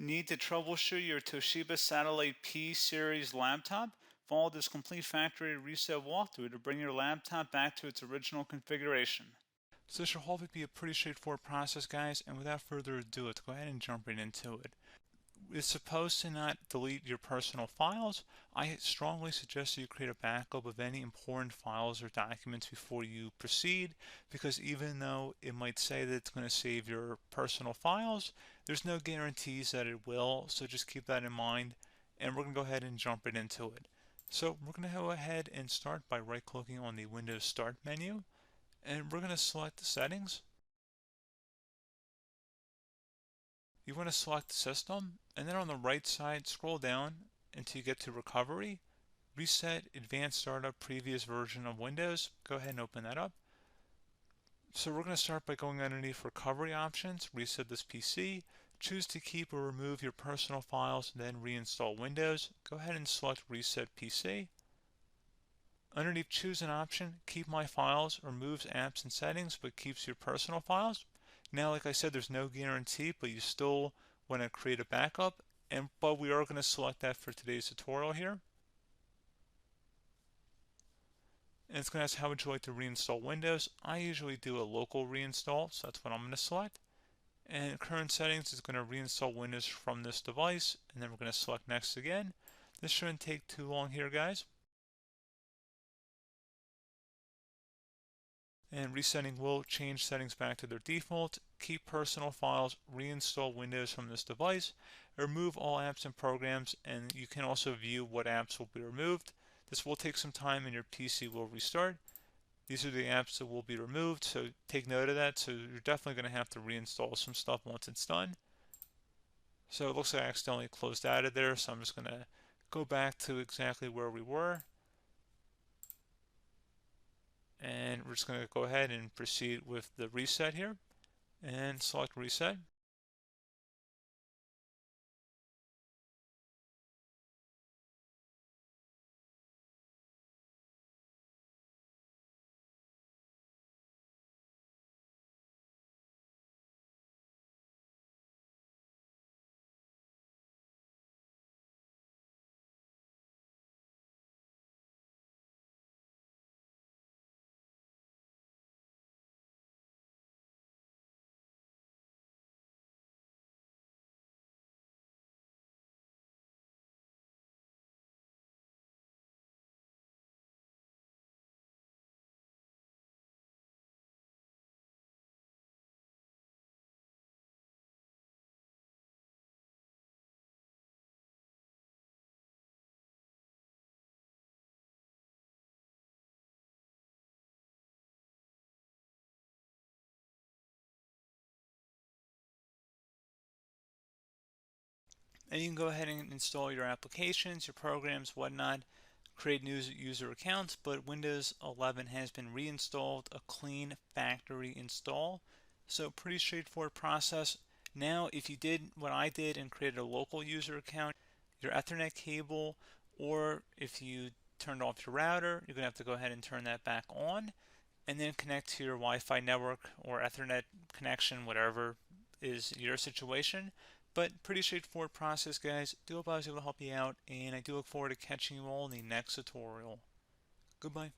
Need to troubleshoot your Toshiba Satellite P Series laptop? Follow this complete factory reset walkthrough to bring your laptop back to its original configuration. So this should hopefully be a pretty straightforward process, guys, and without further ado, let's go ahead and jump right into it. It's supposed to not delete your personal files. I strongly suggest that you create a backup of any important files or documents before you proceed, because even though it might say that it's going to save your personal files, there's no guarantees that it will, so just keep that in mind, and we're going to go ahead and jump right into it. So we're going to go ahead and start by right-clicking on the Windows Start menu, and we're going to select the settings. You want to select System, and then on the right side, scroll down until you get to Recovery. Reset Advanced Startup Previous Version of Windows. Go ahead and open that up. So we're going to start by going underneath Recovery Options, reset this PC, choose to keep or remove your personal files, then reinstall Windows. Go ahead and select Reset PC. Underneath Choose an option, Keep My Files removes apps and settings but keeps your personal files. Now, like I said, there's no guarantee, but you still want to create a backup, but we are going to select that for today's tutorial here. And it's going to ask how would you like to reinstall Windows. I usually do a local reinstall, so that's what I'm going to select. And current settings is going to reinstall Windows from this device, and then we're going to select next again. This shouldn't take too long here, guys. And resetting will change settings back to their default, keep personal files, reinstall Windows from this device, remove all apps and programs, and you can also view what apps will be removed. This will take some time and your PC will restart. These are the apps that will be removed, so take note of that. So you're definitely going to have to reinstall some stuff once it's done. So it looks like I accidentally closed out of there, so I'm just going to go back to exactly where we were. And we're just going to go ahead and proceed with the reset here and select reset. And you can go ahead and install your applications, your programs, whatnot, create new user accounts, but Windows 11 has been reinstalled, a clean factory install. So pretty straightforward process. Now, if you did what I did and created a local user account, your Ethernet cable, or if you turned off your router, you're going to have to go ahead and turn that back on, and then connect to your Wi-Fi network or Ethernet connection, whatever is your situation. But pretty straightforward process, guys. Do hope I was able to help you out, and I do look forward to catching you all in the next tutorial. Goodbye.